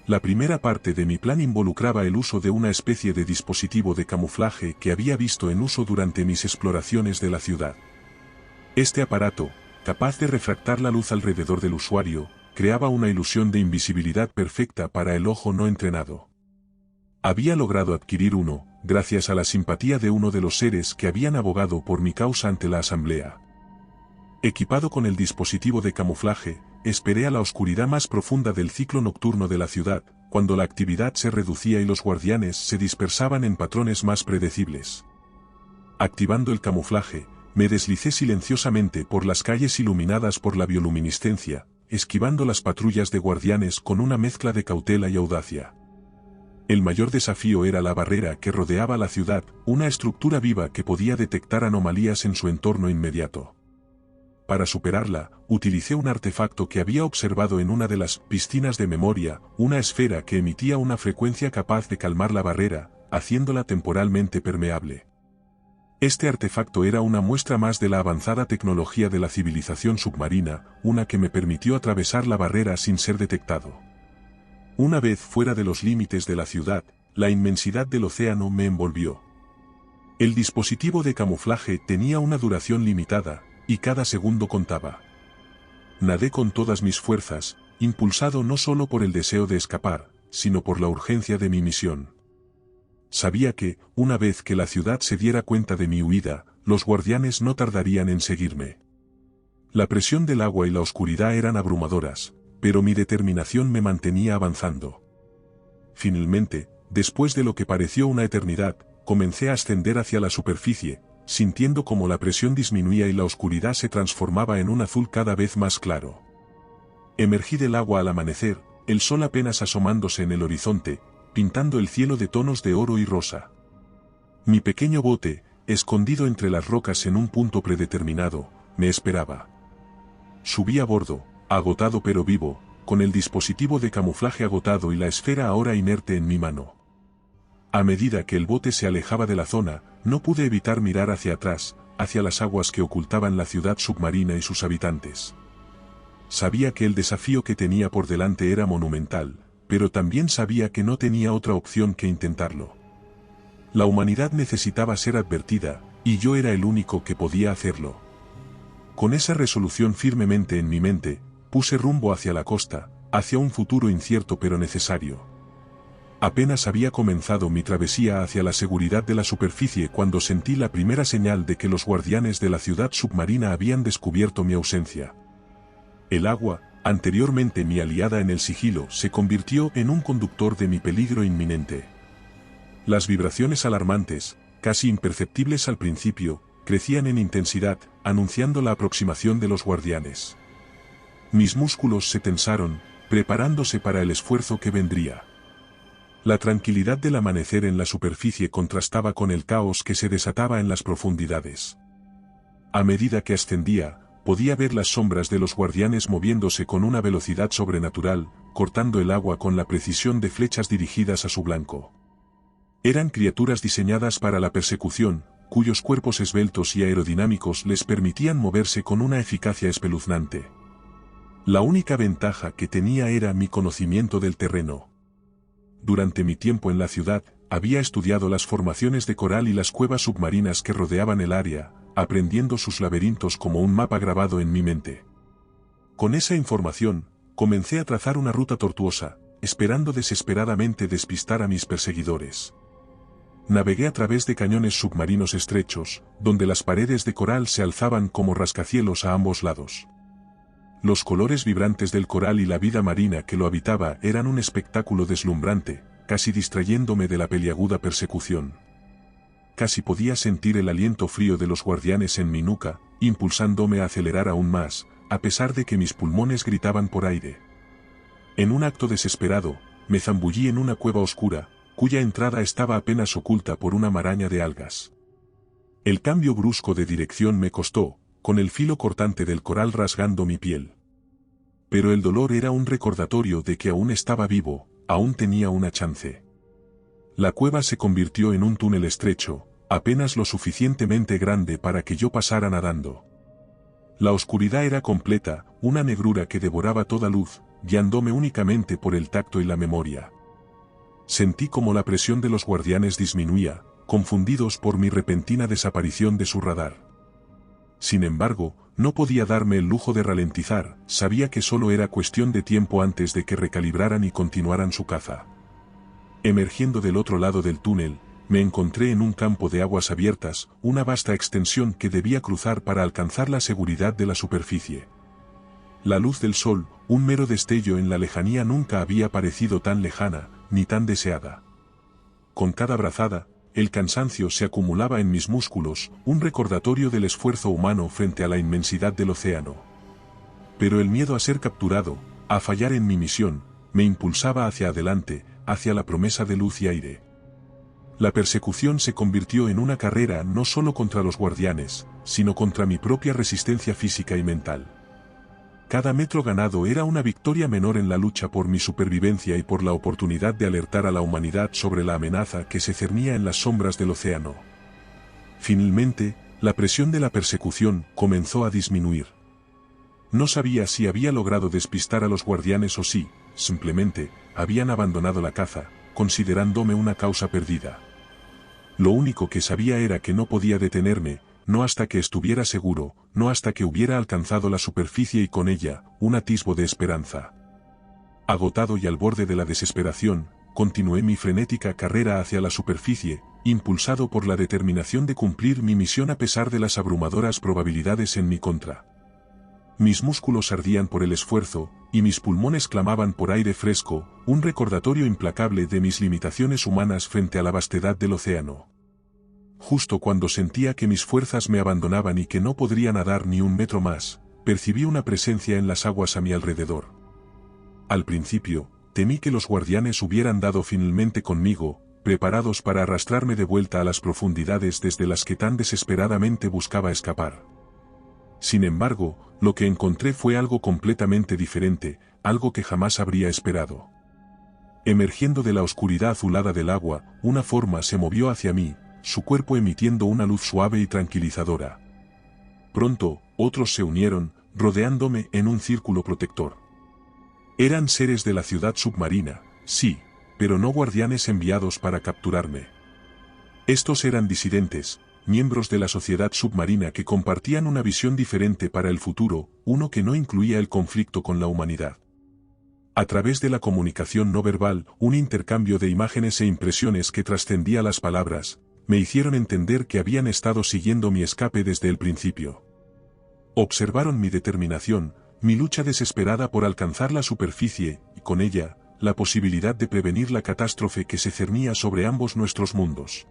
La primera parte de mi plan involucraba el uso de una especie de dispositivo de camuflaje que había visto en uso durante mis exploraciones de la ciudad. Este aparato, capaz de refractar la luz alrededor del usuario, creaba una ilusión de invisibilidad perfecta para el ojo no entrenado. Había logrado adquirir uno, gracias a la simpatía de uno de los seres que habían abogado por mi causa ante la asamblea. Equipado con el dispositivo de camuflaje, esperé a la oscuridad más profunda del ciclo nocturno de la ciudad, cuando la actividad se reducía y los guardianes se dispersaban en patrones más predecibles. Activando el camuflaje, Me deslicé silenciosamente por las calles iluminadas por la bioluminiscencia, esquivando las patrullas de guardianes con una mezcla de cautela y audacia. El mayor desafío era la barrera que rodeaba la ciudad, una estructura viva que podía detectar anomalías en su entorno inmediato. Para superarla, utilicé un artefacto que había observado en una de las piscinas de memoria, una esfera que emitía una frecuencia capaz de calmar la barrera, haciéndola temporalmente permeable. Este artefacto era una muestra más de la avanzada tecnología de la civilización submarina, una que me permitió atravesar la barrera sin ser detectado. Una vez fuera de los límites de la ciudad, la inmensidad del océano me envolvió. El dispositivo de camuflaje tenía una duración limitada, y cada segundo contaba. Nadé con todas mis fuerzas, impulsado no solo por el deseo de escapar, sino por la urgencia de mi misión. Sabía que, una vez que la ciudad se diera cuenta de mi huida, los guardianes no tardarían en seguirme. La presión del agua y la oscuridad eran abrumadoras, pero mi determinación me mantenía avanzando. Finalmente, después de lo que pareció una eternidad, comencé a ascender hacia la superficie, sintiendo como la presión disminuía y la oscuridad se transformaba en un azul cada vez más claro. Emergí del agua al amanecer, el sol apenas asomándose en el horizonte, pintando el cielo de tonos de oro y rosa. Mi pequeño bote, escondido entre las rocas en un punto predeterminado, me esperaba. Subí a bordo, agotado pero vivo, con el dispositivo de camuflaje agotado y la esfera ahora inerte en mi mano. A medida que el bote se alejaba de la zona, no pude evitar mirar hacia atrás, hacia las aguas que ocultaban la ciudad submarina y sus habitantes. Sabía que el desafío que tenía por delante era monumental, pero también sabía que no tenía otra opción que intentarlo. La humanidad necesitaba ser advertida, y yo era el único que podía hacerlo. Con esa resolución firmemente en mi mente, puse rumbo hacia la costa, hacia un futuro incierto pero necesario. Apenas había comenzado mi travesía hacia la seguridad de la superficie cuando sentí la primera señal de que los guardianes de la ciudad submarina habían descubierto mi ausencia. El agua, anteriormente mi aliada en el sigilo, se convirtió en un conductor de mi peligro inminente. Las vibraciones alarmantes, casi imperceptibles al principio, crecían en intensidad, anunciando la aproximación de los guardianes. Mis músculos se tensaron, preparándose para el esfuerzo que vendría. La tranquilidad del amanecer en la superficie contrastaba con el caos que se desataba en las profundidades. A medida que ascendía, podía ver las sombras de los guardianes moviéndose con una velocidad sobrenatural, cortando el agua con la precisión de flechas dirigidas a su blanco. Eran criaturas diseñadas para la persecución, cuyos cuerpos esbeltos y aerodinámicos les permitían moverse con una eficacia espeluznante. La única ventaja que tenía era mi conocimiento del terreno. Durante mi tiempo en la ciudad, había estudiado las formaciones de coral y las cuevas submarinas que rodeaban el área, aprendiendo sus laberintos como un mapa grabado en mi mente. Con esa información, comencé a trazar una ruta tortuosa, esperando desesperadamente despistar a mis perseguidores. Navegué a través de cañones submarinos estrechos, donde las paredes de coral se alzaban como rascacielos a ambos lados. Los colores vibrantes del coral y la vida marina que lo habitaba eran un espectáculo deslumbrante, casi distrayéndome de la peliaguda persecución. Casi podía sentir el aliento frío de los guardianes en mi nuca, impulsándome a acelerar aún más, a pesar de que mis pulmones gritaban por aire. En un acto desesperado, me zambullí en una cueva oscura, cuya entrada estaba apenas oculta por una maraña de algas. El cambio brusco de dirección me costó, con el filo cortante del coral rasgando mi piel. Pero el dolor era un recordatorio de que aún estaba vivo, aún tenía una chance. La cueva se convirtió en un túnel estrecho, apenas lo suficientemente grande para que yo pasara nadando. La oscuridad era completa, una negrura que devoraba toda luz, guiándome únicamente por el tacto y la memoria. Sentí como la presión de los guardianes disminuía, confundidos por mi repentina desaparición de su radar. Sin embargo, no podía darme el lujo de ralentizar, sabía que solo era cuestión de tiempo antes de que recalibraran y continuaran su caza. Emergiendo del otro lado del túnel, me encontré en un campo de aguas abiertas, una vasta extensión que debía cruzar para alcanzar la seguridad de la superficie. La luz del sol, un mero destello en la lejanía, nunca había parecido tan lejana, ni tan deseada. Con cada brazada, el cansancio se acumulaba en mis músculos, un recordatorio del esfuerzo humano frente a la inmensidad del océano. Pero el miedo a ser capturado, a fallar en mi misión, me impulsaba hacia adelante, hacia la promesa de luz y aire. La persecución se convirtió en una carrera no solo contra los guardianes, sino contra mi propia resistencia física y mental. Cada metro ganado era una victoria menor en la lucha por mi supervivencia y por la oportunidad de alertar a la humanidad sobre la amenaza que se cernía en las sombras del océano. Finalmente, la presión de la persecución comenzó a disminuir. No sabía si había logrado despistar a los guardianes o si, simplemente, habían abandonado la caza, considerándome una causa perdida. Lo único que sabía era que no podía detenerme, no hasta que estuviera seguro, no hasta que hubiera alcanzado la superficie y con ella, un atisbo de esperanza. Agotado y al borde de la desesperación, continué mi frenética carrera hacia la superficie, impulsado por la determinación de cumplir mi misión a pesar de las abrumadoras probabilidades en mi contra. Mis músculos ardían por el esfuerzo, y mis pulmones clamaban por aire fresco, un recordatorio implacable de mis limitaciones humanas frente a la vastedad del océano. Justo cuando sentía que mis fuerzas me abandonaban y que no podría nadar ni un metro más, percibí una presencia en las aguas a mi alrededor. Al principio, temí que los guardianes hubieran dado finalmente conmigo, preparados para arrastrarme de vuelta a las profundidades desde las que tan desesperadamente buscaba escapar. Sin embargo, lo que encontré fue algo completamente diferente, algo que jamás habría esperado. Emergiendo de la oscuridad azulada del agua, una forma se movió hacia mí, su cuerpo emitiendo una luz suave y tranquilizadora. Pronto, otros se unieron, rodeándome en un círculo protector. Eran seres de la ciudad submarina, sí, pero no guardianes enviados para capturarme. Estos eran disidentes, miembros de la sociedad submarina que compartían una visión diferente para el futuro, uno que no incluía el conflicto con la humanidad. A través de la comunicación no verbal, un intercambio de imágenes e impresiones que trascendía las palabras, me hicieron entender que habían estado siguiendo mi escape desde el principio. Observaron mi determinación, mi lucha desesperada por alcanzar la superficie, y con ella, la posibilidad de prevenir la catástrofe que se cernía sobre ambos nuestros mundos.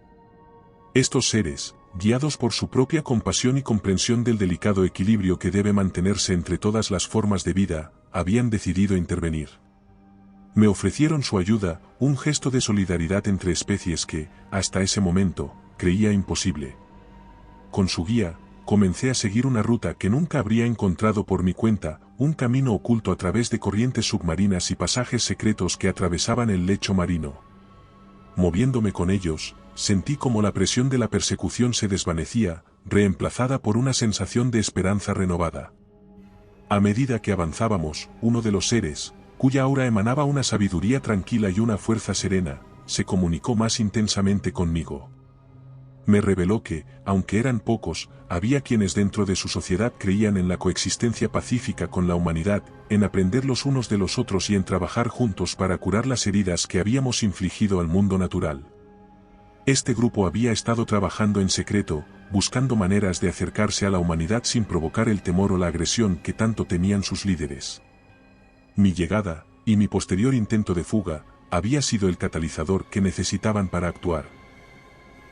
Estos seres, guiados por su propia compasión y comprensión del delicado equilibrio que debe mantenerse entre todas las formas de vida, habían decidido intervenir. Me ofrecieron su ayuda, un gesto de solidaridad entre especies que, hasta ese momento, creía imposible. Con su guía, comencé a seguir una ruta que nunca habría encontrado por mi cuenta, un camino oculto a través de corrientes submarinas y pasajes secretos que atravesaban el lecho marino. Moviéndome con ellos, sentí como la presión de la persecución se desvanecía, reemplazada por una sensación de esperanza renovada. A medida que avanzábamos, uno de los seres, cuya aura emanaba una sabiduría tranquila y una fuerza serena, se comunicó más intensamente conmigo. Me reveló que, aunque eran pocos, había quienes dentro de su sociedad creían en la coexistencia pacífica con la humanidad, en aprender los unos de los otros y en trabajar juntos para curar las heridas que habíamos infligido al mundo natural. Este grupo había estado trabajando en secreto, buscando maneras de acercarse a la humanidad sin provocar el temor o la agresión que tanto temían sus líderes. Mi llegada, y mi posterior intento de fuga, había sido el catalizador que necesitaban para actuar.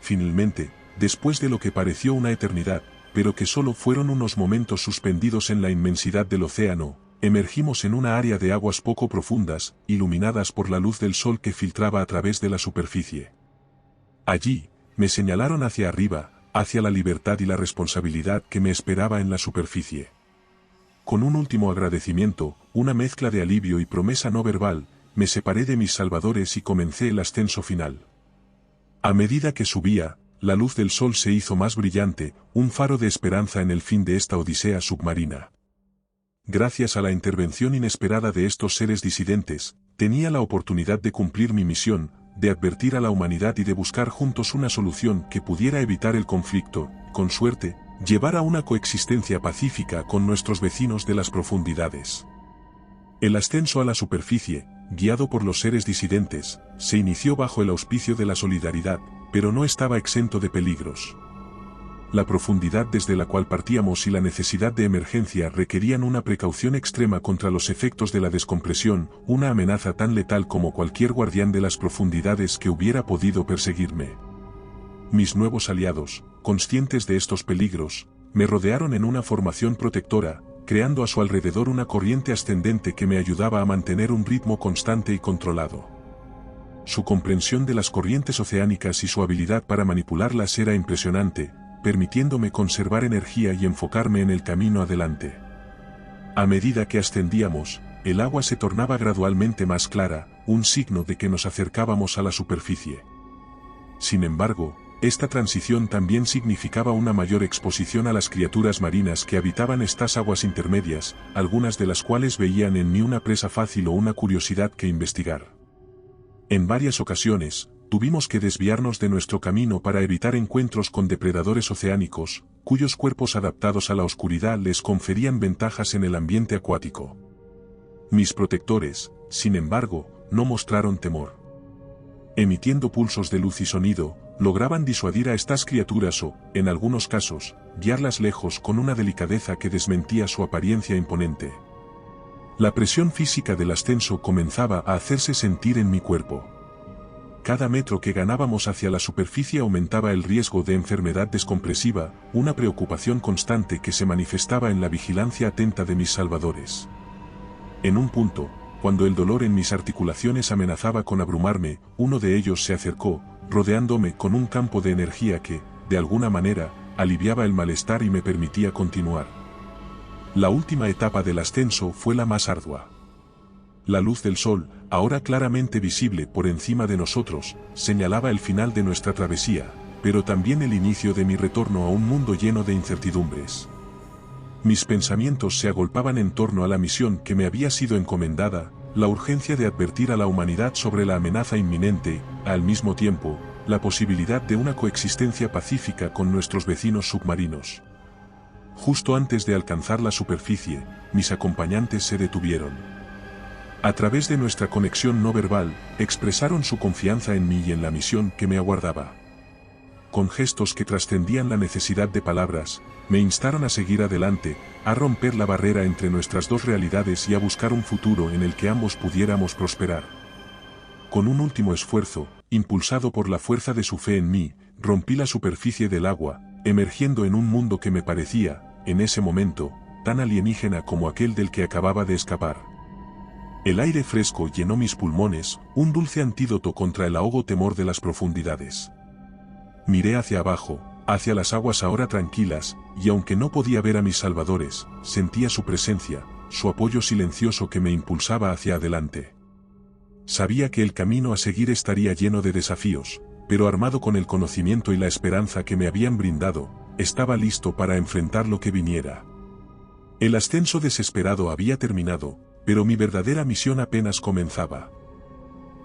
Finalmente, después de lo que pareció una eternidad, pero que solo fueron unos momentos suspendidos en la inmensidad del océano, emergimos en una área de aguas poco profundas, iluminadas por la luz del sol que filtraba a través de la superficie. Allí, me señalaron hacia arriba, hacia la libertad y la responsabilidad que me esperaba en la superficie. Con un último agradecimiento, una mezcla de alivio y promesa no verbal, me separé de mis salvadores y comencé el ascenso final. A medida que subía, la luz del sol se hizo más brillante, un faro de esperanza en el fin de esta odisea submarina. Gracias a la intervención inesperada de estos seres disidentes, tenía la oportunidad de cumplir mi misión, de advertir a la humanidad y de buscar juntos una solución que pudiera evitar el conflicto, con suerte, llevar a una coexistencia pacífica con nuestros vecinos de las profundidades. El ascenso a la superficie, guiado por los seres disidentes, se inició bajo el auspicio de la solidaridad, pero no estaba exento de peligros. La profundidad desde la cual partíamos y la necesidad de emergencia requerían una precaución extrema contra los efectos de la descompresión, una amenaza tan letal como cualquier guardián de las profundidades que hubiera podido perseguirme. Mis nuevos aliados, conscientes de estos peligros, me rodearon en una formación protectora, creando a su alrededor una corriente ascendente que me ayudaba a mantener un ritmo constante y controlado. Su comprensión de las corrientes oceánicas y su habilidad para manipularlas era impresionante, permitiéndome conservar energía y enfocarme en el camino adelante. A medida que ascendíamos, el agua se tornaba gradualmente más clara, un signo de que nos acercábamos a la superficie. Sin embargo, esta transición también significaba una mayor exposición a las criaturas marinas que habitaban estas aguas intermedias, algunas de las cuales veían en mí una presa fácil o una curiosidad que investigar. En varias ocasiones, tuvimos que desviarnos de nuestro camino para evitar encuentros con depredadores oceánicos, cuyos cuerpos adaptados a la oscuridad les conferían ventajas en el ambiente acuático. Mis protectores, sin embargo, no mostraron temor. Emitiendo pulsos de luz y sonido, lograban disuadir a estas criaturas o, en algunos casos, guiarlas lejos con una delicadeza que desmentía su apariencia imponente. La presión física del ascenso comenzaba a hacerse sentir en mi cuerpo. Cada metro que ganábamos hacia la superficie aumentaba el riesgo de enfermedad descompresiva, una preocupación constante que se manifestaba en la vigilancia atenta de mis salvadores. En un punto, cuando el dolor en mis articulaciones amenazaba con abrumarme, uno de ellos se acercó, rodeándome con un campo de energía que, de alguna manera, aliviaba el malestar y me permitía continuar. La última etapa del ascenso fue la más ardua. La luz del sol, ahora claramente visible por encima de nosotros, señalaba el final de nuestra travesía, pero también el inicio de mi retorno a un mundo lleno de incertidumbres. Mis pensamientos se agolpaban en torno a la misión que me había sido encomendada, la urgencia de advertir a la humanidad sobre la amenaza inminente, al mismo tiempo, la posibilidad de una coexistencia pacífica con nuestros vecinos submarinos. Justo antes de alcanzar la superficie, mis acompañantes se detuvieron. A través de nuestra conexión no verbal, expresaron su confianza en mí y en la misión que me aguardaba. Con gestos que trascendían la necesidad de palabras, me instaron a seguir adelante, a romper la barrera entre nuestras dos realidades y a buscar un futuro en el que ambos pudiéramos prosperar. Con un último esfuerzo, impulsado por la fuerza de su fe en mí, rompí la superficie del agua, emergiendo en un mundo que me parecía, en ese momento, tan alienígena como aquel del que acababa de escapar. El aire fresco llenó mis pulmones, un dulce antídoto contra el ahogo temor de las profundidades. Miré hacia abajo, hacia las aguas ahora tranquilas, y aunque no podía ver a mis salvadores, sentía su presencia, su apoyo silencioso que me impulsaba hacia adelante. Sabía que el camino a seguir estaría lleno de desafíos, pero armado con el conocimiento y la esperanza que me habían brindado, estaba listo para enfrentar lo que viniera. El ascenso desesperado había terminado, pero mi verdadera misión apenas comenzaba.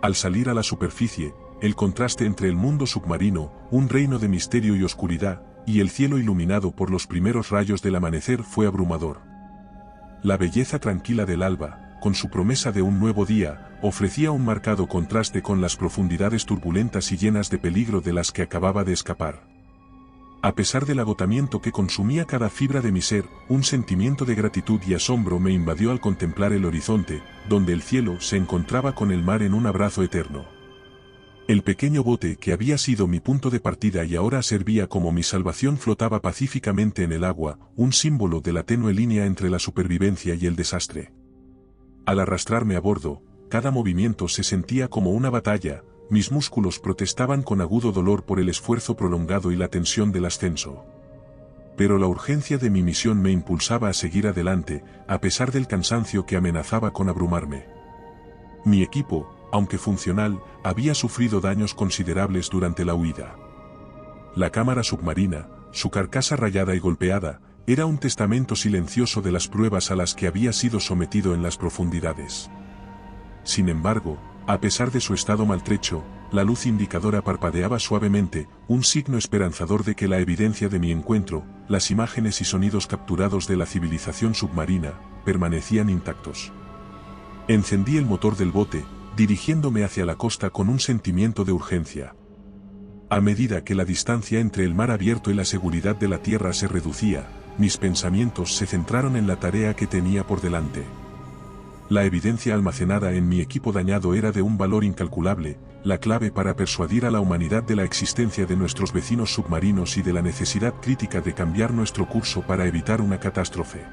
Al salir a la superficie, el contraste entre el mundo submarino, un reino de misterio y oscuridad, y el cielo iluminado por los primeros rayos del amanecer fue abrumador. La belleza tranquila del alba, con su promesa de un nuevo día, ofrecía un marcado contraste con las profundidades turbulentas y llenas de peligro de las que acababa de escapar. A pesar del agotamiento que consumía cada fibra de mi ser, un sentimiento de gratitud y asombro me invadió al contemplar el horizonte, donde el cielo se encontraba con el mar en un abrazo eterno. El pequeño bote que había sido mi punto de partida y ahora servía como mi salvación flotaba pacíficamente en el agua, un símbolo de la tenue línea entre la supervivencia y el desastre. Al arrastrarme a bordo, cada movimiento se sentía como una batalla, mis músculos protestaban con agudo dolor por el esfuerzo prolongado y la tensión del ascenso. Pero la urgencia de mi misión me impulsaba a seguir adelante, a pesar del cansancio que amenazaba con abrumarme. Mi equipo, aunque funcional, había sufrido daños considerables durante la huida. La cámara submarina, su carcasa rayada y golpeada, era un testamento silencioso de las pruebas a las que había sido sometido en las profundidades. Sin embargo, a pesar de su estado maltrecho, la luz indicadora parpadeaba suavemente, un signo esperanzador de que la evidencia de mi encuentro, las imágenes y sonidos capturados de la civilización submarina, permanecían intactos. Encendí el motor del bote, dirigiéndome hacia la costa con un sentimiento de urgencia. A medida que la distancia entre el mar abierto y la seguridad de la tierra se reducía, mis pensamientos se centraron en la tarea que tenía por delante. La evidencia almacenada en mi equipo dañado era de un valor incalculable, la clave para persuadir a la humanidad de la existencia de nuestros vecinos submarinos y de la necesidad crítica de cambiar nuestro curso para evitar una catástrofe.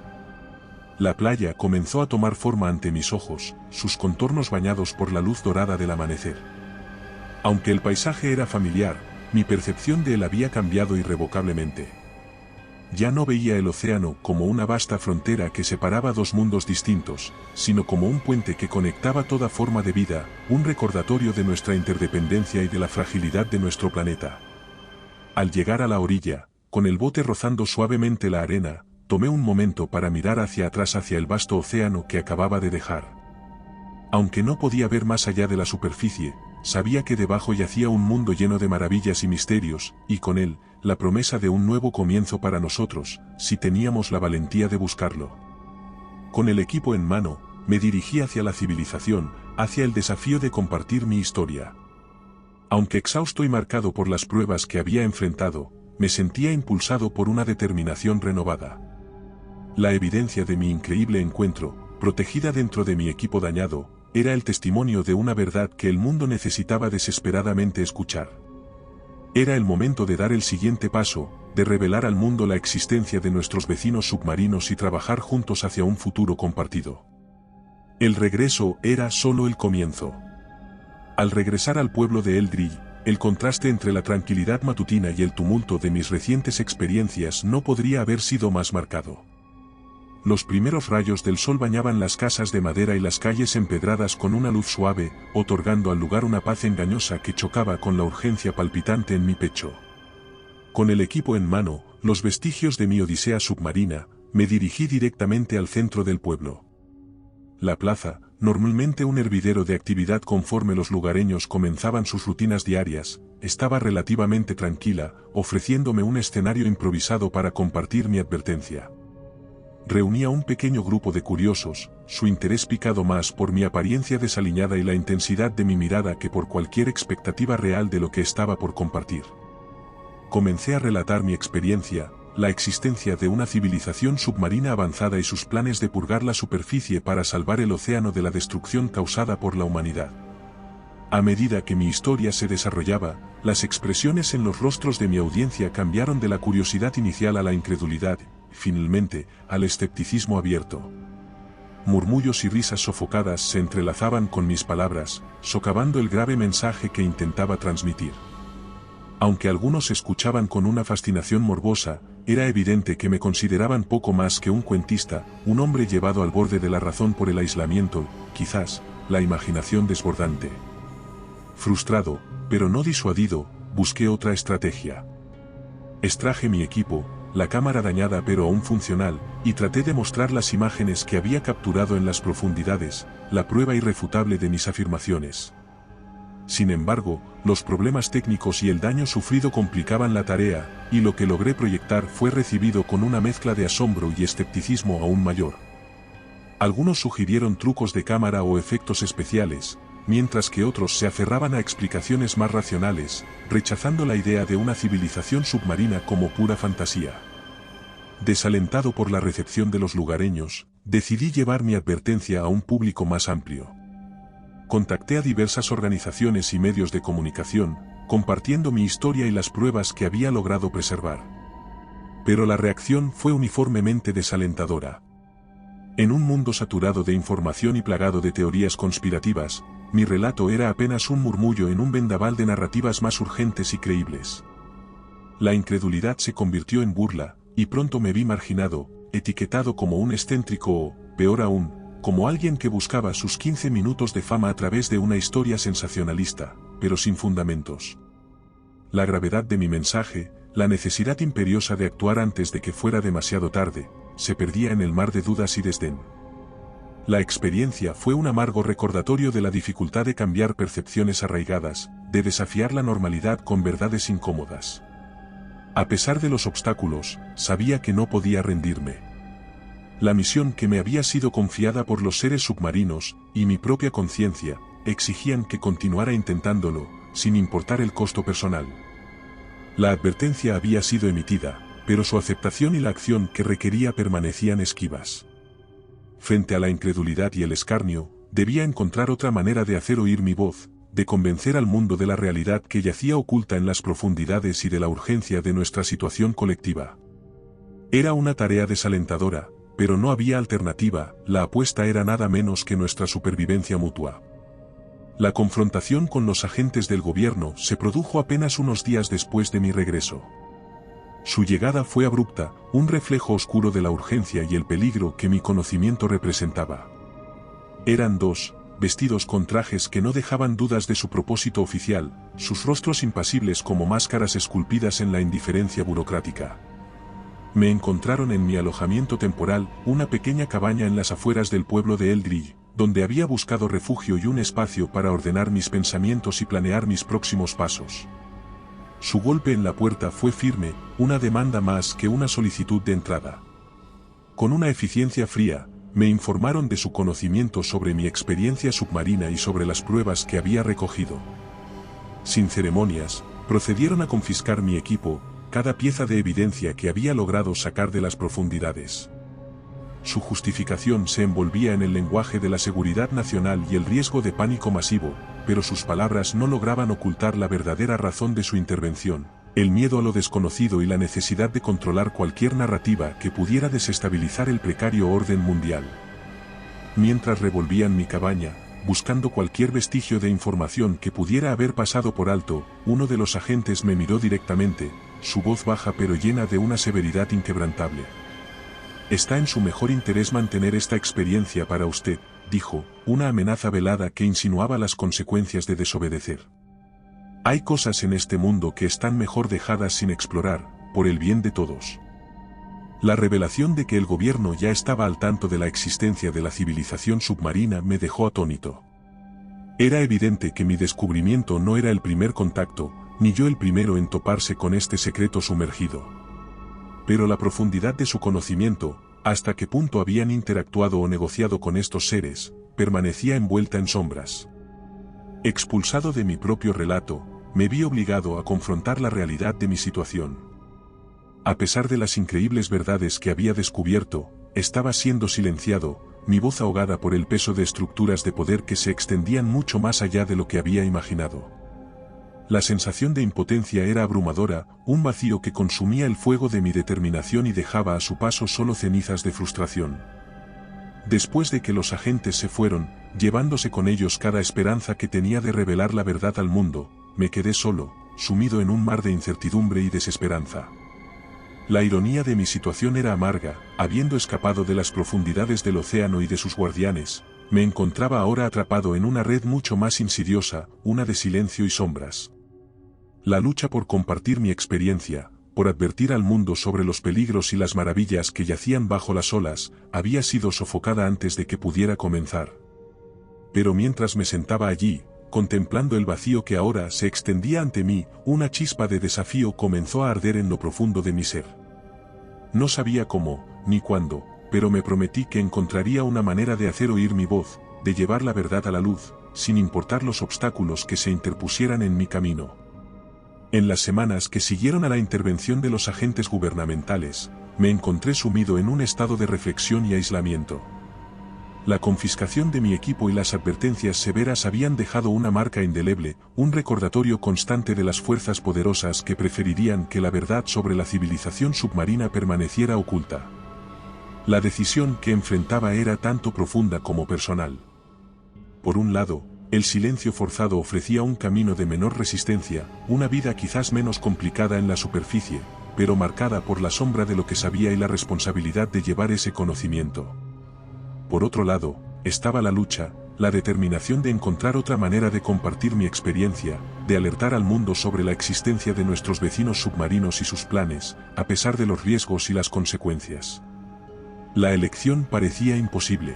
La playa comenzó a tomar forma ante mis ojos, sus contornos bañados por la luz dorada del amanecer. Aunque el paisaje era familiar, mi percepción de él había cambiado irrevocablemente. Ya no veía el océano como una vasta frontera que separaba dos mundos distintos, sino como un puente que conectaba toda forma de vida, un recordatorio de nuestra interdependencia y de la fragilidad de nuestro planeta. Al llegar a la orilla, con el bote rozando suavemente la arena, tomé un momento para mirar hacia atrás hacia el vasto océano que acababa de dejar. Aunque no podía ver más allá de la superficie, sabía que debajo yacía un mundo lleno de maravillas y misterios, y con él, la promesa de un nuevo comienzo para nosotros, si teníamos la valentía de buscarlo. Con el equipo en mano, me dirigí hacia la civilización, hacia el desafío de compartir mi historia. Aunque exhausto y marcado por las pruebas que había enfrentado, me sentía impulsado por una determinación renovada. La evidencia de mi increíble encuentro, protegida dentro de mi equipo dañado, era el testimonio de una verdad que el mundo necesitaba desesperadamente escuchar. Era el momento de dar el siguiente paso, de revelar al mundo la existencia de nuestros vecinos submarinos y trabajar juntos hacia un futuro compartido. El regreso era solo el comienzo. Al regresar al pueblo de Eldridge, el contraste entre la tranquilidad matutina y el tumulto de mis recientes experiencias no podría haber sido más marcado. Los primeros rayos del sol bañaban las casas de madera y las calles empedradas con una luz suave, otorgando al lugar una paz engañosa que chocaba con la urgencia palpitante en mi pecho. Con el equipo en mano, los vestigios de mi odisea submarina, me dirigí directamente al centro del pueblo. La plaza, normalmente un hervidero de actividad conforme los lugareños comenzaban sus rutinas diarias, estaba relativamente tranquila, ofreciéndome un escenario improvisado para compartir mi advertencia. Reunía un pequeño grupo de curiosos, su interés picado más por mi apariencia desaliñada y la intensidad de mi mirada que por cualquier expectativa real de lo que estaba por compartir. Comencé a relatar mi experiencia, la existencia de una civilización submarina avanzada y sus planes de purgar la superficie para salvar el océano de la destrucción causada por la humanidad. A medida que mi historia se desarrollaba, las expresiones en los rostros de mi audiencia cambiaron de la curiosidad inicial a la incredulidad, finalmente, al escepticismo abierto. Murmullos y risas sofocadas se entrelazaban con mis palabras, socavando el grave mensaje que intentaba transmitir. Aunque algunos escuchaban con una fascinación morbosa, era evidente que me consideraban poco más que un cuentista, un hombre llevado al borde de la razón por el aislamiento, quizás, la imaginación desbordante. Frustrado, pero no disuadido, busqué otra estrategia. Extraje mi equipo, la cámara dañada pero aún funcional, y traté de mostrar las imágenes que había capturado en las profundidades, la prueba irrefutable de mis afirmaciones. Sin embargo, los problemas técnicos y el daño sufrido complicaban la tarea, y lo que logré proyectar fue recibido con una mezcla de asombro y escepticismo aún mayor. Algunos sugirieron trucos de cámara o efectos especiales, mientras que otros se aferraban a explicaciones más racionales, rechazando la idea de una civilización submarina como pura fantasía. Desalentado por la recepción de los lugareños, decidí llevar mi advertencia a un público más amplio. Contacté a diversas organizaciones y medios de comunicación, compartiendo mi historia y las pruebas que había logrado preservar. Pero la reacción fue uniformemente desalentadora. En un mundo saturado de información y plagado de teorías conspirativas, mi relato era apenas un murmullo en un vendaval de narrativas más urgentes y creíbles. La incredulidad se convirtió en burla, y pronto me vi marginado, etiquetado como un excéntrico o, peor aún, como alguien que buscaba sus 15 minutos de fama a través de una historia sensacionalista, pero sin fundamentos. La gravedad de mi mensaje, la necesidad imperiosa de actuar antes de que fuera demasiado tarde, se perdía en el mar de dudas y desdén. La experiencia fue un amargo recordatorio de la dificultad de cambiar percepciones arraigadas, de desafiar la normalidad con verdades incómodas. A pesar de los obstáculos, sabía que no podía rendirme. La misión que me había sido confiada por los seres submarinos, y mi propia conciencia, exigían que continuara intentándolo, sin importar el costo personal. La advertencia había sido emitida, pero su aceptación y la acción que requería permanecían esquivas. Frente a la incredulidad y el escarnio, debía encontrar otra manera de hacer oír mi voz, de convencer al mundo de la realidad que yacía oculta en las profundidades y de la urgencia de nuestra situación colectiva. Era una tarea desalentadora, pero no había alternativa, la apuesta era nada menos que nuestra supervivencia mutua. La confrontación con los agentes del gobierno se produjo apenas unos días después de mi regreso. Su llegada fue abrupta, un reflejo oscuro de la urgencia y el peligro que mi conocimiento representaba. Eran dos, vestidos con trajes que no dejaban dudas de su propósito oficial, sus rostros impasibles como máscaras esculpidas en la indiferencia burocrática. Me encontraron en mi alojamiento temporal, una pequeña cabaña en las afueras del pueblo de Eldridge, donde había buscado refugio y un espacio para ordenar mis pensamientos y planear mis próximos pasos. Su golpe en la puerta fue firme, una demanda más que una solicitud de entrada. Con una eficiencia fría, me informaron de su conocimiento sobre mi experiencia submarina y sobre las pruebas que había recogido. Sin ceremonias, procedieron a confiscar mi equipo, cada pieza de evidencia que había logrado sacar de las profundidades. Su justificación se envolvía en el lenguaje de la seguridad nacional y el riesgo de pánico masivo, pero sus palabras no lograban ocultar la verdadera razón de su intervención, el miedo a lo desconocido y la necesidad de controlar cualquier narrativa que pudiera desestabilizar el precario orden mundial. Mientras revolvían mi cabaña, buscando cualquier vestigio de información que pudiera haber pasado por alto, uno de los agentes me miró directamente, su voz baja pero llena de una severidad inquebrantable. Está en su mejor interés mantener esta experiencia para usted, dijo, una amenaza velada que insinuaba las consecuencias de desobedecer. Hay cosas en este mundo que están mejor dejadas sin explorar, por el bien de todos. La revelación de que el gobierno ya estaba al tanto de la existencia de la civilización submarina me dejó atónito. Era evidente que mi descubrimiento no era el primer contacto, ni yo el primero en toparse con este secreto sumergido. Pero la profundidad de su conocimiento, hasta qué punto habían interactuado o negociado con estos seres, permanecía envuelta en sombras. Expulsado de mi propio relato, me vi obligado a confrontar la realidad de mi situación. A pesar de las increíbles verdades que había descubierto, estaba siendo silenciado, mi voz ahogada por el peso de estructuras de poder que se extendían mucho más allá de lo que había imaginado. La sensación de impotencia era abrumadora, un vacío que consumía el fuego de mi determinación y dejaba a su paso solo cenizas de frustración. Después de que los agentes se fueron, llevándose con ellos cada esperanza que tenía de revelar la verdad al mundo, me quedé solo, sumido en un mar de incertidumbre y desesperanza. La ironía de mi situación era amarga, habiendo escapado de las profundidades del océano y de sus guardianes, me encontraba ahora atrapado en una red mucho más insidiosa, una de silencio y sombras. La lucha por compartir mi experiencia, por advertir al mundo sobre los peligros y las maravillas que yacían bajo las olas, había sido sofocada antes de que pudiera comenzar. Pero mientras me sentaba allí, contemplando el vacío que ahora se extendía ante mí, una chispa de desafío comenzó a arder en lo profundo de mi ser. No sabía cómo, ni cuándo, pero me prometí que encontraría una manera de hacer oír mi voz, de llevar la verdad a la luz, sin importar los obstáculos que se interpusieran en mi camino. En las semanas que siguieron a la intervención de los agentes gubernamentales, me encontré sumido en un estado de reflexión y aislamiento. La confiscación de mi equipo y las advertencias severas habían dejado una marca indeleble, un recordatorio constante de las fuerzas poderosas que preferirían que la verdad sobre la civilización submarina permaneciera oculta. La decisión que enfrentaba era tanto profunda como personal. Por un lado, el silencio forzado ofrecía un camino de menor resistencia, una vida quizás menos complicada en la superficie, pero marcada por la sombra de lo que sabía y la responsabilidad de llevar ese conocimiento. Por otro lado, estaba la lucha, la determinación de encontrar otra manera de compartir mi experiencia, de alertar al mundo sobre la existencia de nuestros vecinos submarinos y sus planes, a pesar de los riesgos y las consecuencias. La elección parecía imposible.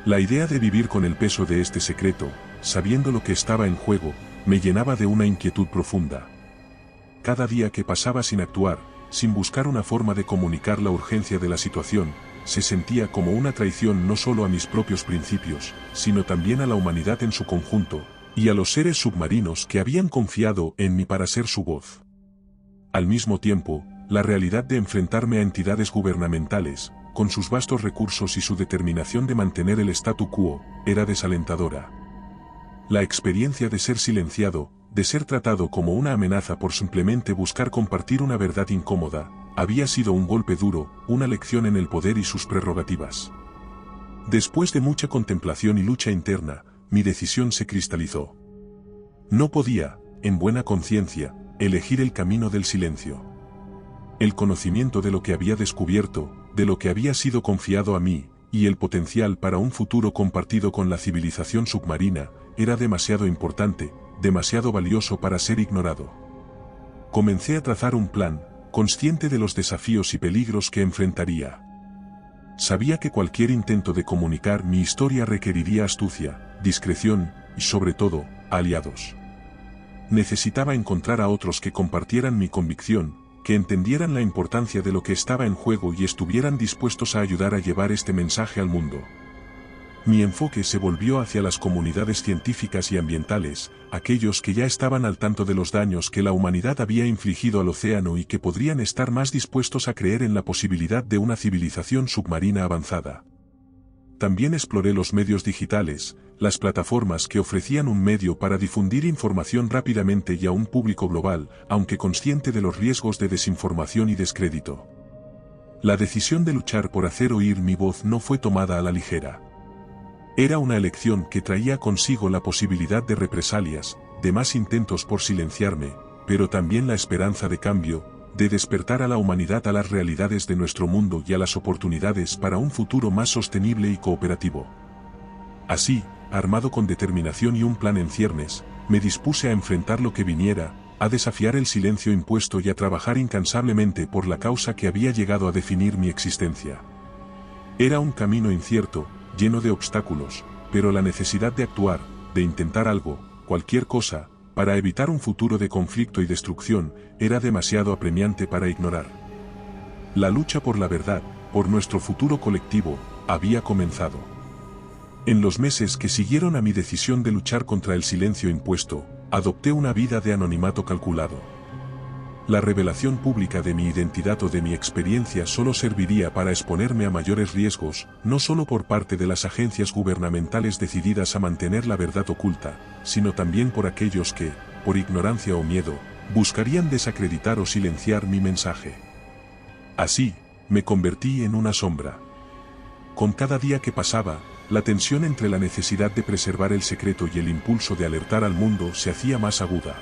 La idea de vivir con el peso de este secreto, sabiendo lo que estaba en juego, me llenaba de una inquietud profunda. Cada día que pasaba sin actuar, sin buscar una forma de comunicar la urgencia de la situación, se sentía como una traición no solo a mis propios principios, sino también a la humanidad en su conjunto, y a los seres submarinos que habían confiado en mí para ser su voz. Al mismo tiempo, la realidad de enfrentarme a entidades gubernamentales, con sus vastos recursos y su determinación de mantener el statu quo, era desalentadora. La experiencia de ser silenciado, de ser tratado como una amenaza por simplemente buscar compartir una verdad incómoda, había sido un golpe duro, una lección en el poder y sus prerrogativas. Después de mucha contemplación y lucha interna, mi decisión se cristalizó. No podía, en buena conciencia, elegir el camino del silencio. El conocimiento de lo que había descubierto, de lo que había sido confiado a mí, y el potencial para un futuro compartido con la civilización submarina, era demasiado importante, demasiado valioso para ser ignorado. Comencé a trazar un plan, consciente de los desafíos y peligros que enfrentaría. Sabía que cualquier intento de comunicar mi historia requeriría astucia, discreción, y sobre todo, aliados. Necesitaba encontrar a otros que compartieran mi convicción, que entendieran la importancia de lo que estaba en juego y estuvieran dispuestos a ayudar a llevar este mensaje al mundo. Mi enfoque se volvió hacia las comunidades científicas y ambientales, aquellos que ya estaban al tanto de los daños que la humanidad había infligido al océano y que podrían estar más dispuestos a creer en la posibilidad de una civilización submarina avanzada. También exploré los medios digitales, las plataformas que ofrecían un medio para difundir información rápidamente y a un público global, aunque consciente de los riesgos de desinformación y descrédito. La decisión de luchar por hacer oír mi voz no fue tomada a la ligera. Era una elección que traía consigo la posibilidad de represalias, de más intentos por silenciarme, pero también la esperanza de cambio, de despertar a la humanidad a las realidades de nuestro mundo y a las oportunidades para un futuro más sostenible y cooperativo. Así, armado con determinación y un plan en ciernes, me dispuse a enfrentar lo que viniera, a desafiar el silencio impuesto y a trabajar incansablemente por la causa que había llegado a definir mi existencia. Era un camino incierto, lleno de obstáculos, pero la necesidad de actuar, de intentar algo, cualquier cosa, para evitar un futuro de conflicto y destrucción, era demasiado apremiante para ignorar. La lucha por la verdad, por nuestro futuro colectivo, había comenzado. En los meses que siguieron a mi decisión de luchar contra el silencio impuesto, adopté una vida de anonimato calculado. La revelación pública de mi identidad o de mi experiencia solo serviría para exponerme a mayores riesgos, no solo por parte de las agencias gubernamentales decididas a mantener la verdad oculta, sino también por aquellos que, por ignorancia o miedo, buscarían desacreditar o silenciar mi mensaje. Así, me convertí en una sombra. Con cada día que pasaba, la tensión entre la necesidad de preservar el secreto y el impulso de alertar al mundo se hacía más aguda.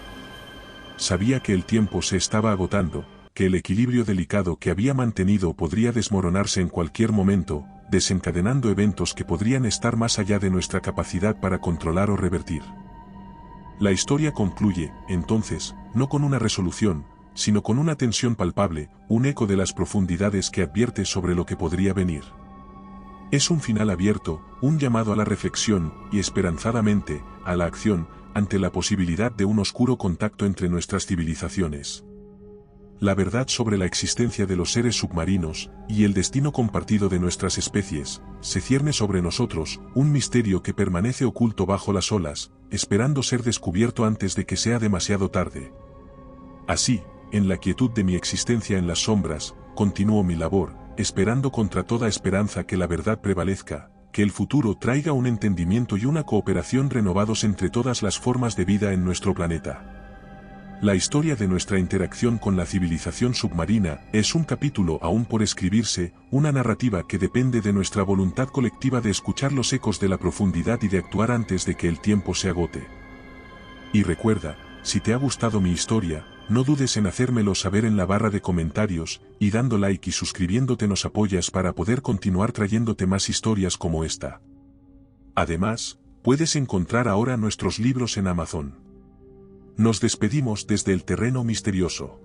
Sabía que el tiempo se estaba agotando, que el equilibrio delicado que había mantenido podría desmoronarse en cualquier momento, desencadenando eventos que podrían estar más allá de nuestra capacidad para controlar o revertir. La historia concluye, entonces, no con una resolución, sino con una tensión palpable, un eco de las profundidades que advierte sobre lo que podría venir. Es un final abierto, un llamado a la reflexión, y esperanzadamente, a la acción, ante la posibilidad de un oscuro contacto entre nuestras civilizaciones. La verdad sobre la existencia de los seres submarinos, y el destino compartido de nuestras especies, se cierne sobre nosotros, un misterio que permanece oculto bajo las olas, esperando ser descubierto antes de que sea demasiado tarde. Así, en la quietud de mi existencia en las sombras, continúo mi labor, esperando contra toda esperanza que la verdad prevalezca, que el futuro traiga un entendimiento y una cooperación renovados entre todas las formas de vida en nuestro planeta. La historia de nuestra interacción con la civilización submarina es un capítulo aún por escribirse, una narrativa que depende de nuestra voluntad colectiva de escuchar los ecos de la profundidad y de actuar antes de que el tiempo se agote. Y recuerda, si te ha gustado mi historia, no dudes en hacérmelo saber en la barra de comentarios, y dando like y suscribiéndote nos apoyas para poder continuar trayéndote más historias como esta. Además, puedes encontrar ahora nuestros libros en Amazon. Nos despedimos desde el terreno misterioso.